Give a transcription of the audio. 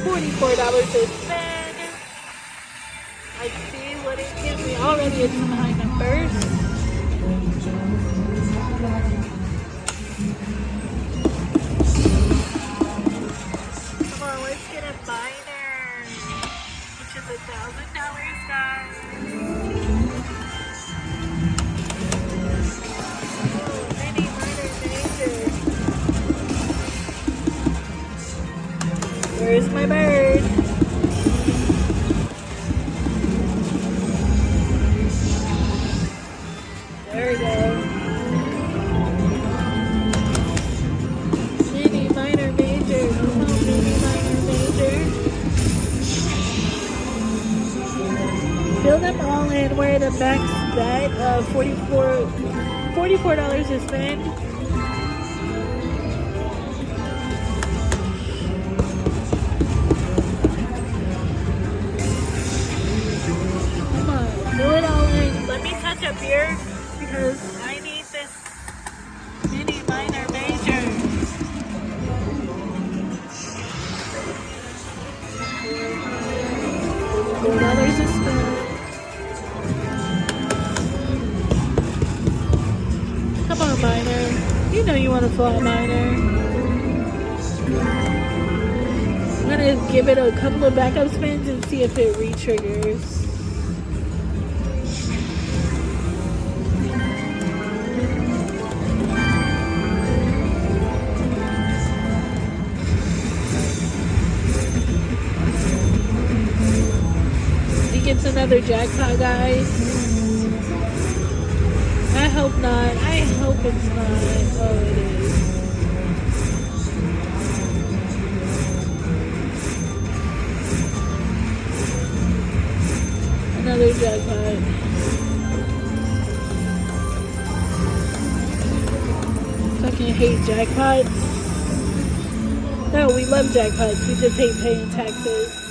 $44 to spend. Let's see what it gives me. Already it's some high numbers. Come on, let's get a minor, which is $1,000, guys. Oh, mini minor major. Where's my bird? There we go. Mini minor major. Come on, mini minor major. Fill them all in. We're at a max bet of $44 to spend. Come on, fill it all in. Let me touch up here because I need this mini minor major. $4 to spend. Come on, minor. You know you want to fly, minor. I'm gonna give it a couple of backup spins and see if it re-triggers. It's another jackpot, guys. I hope not. I hope it's not. Oh, it is. Another jackpot. Fucking hate jackpots. No, we love jackpots. We just hate paying taxes.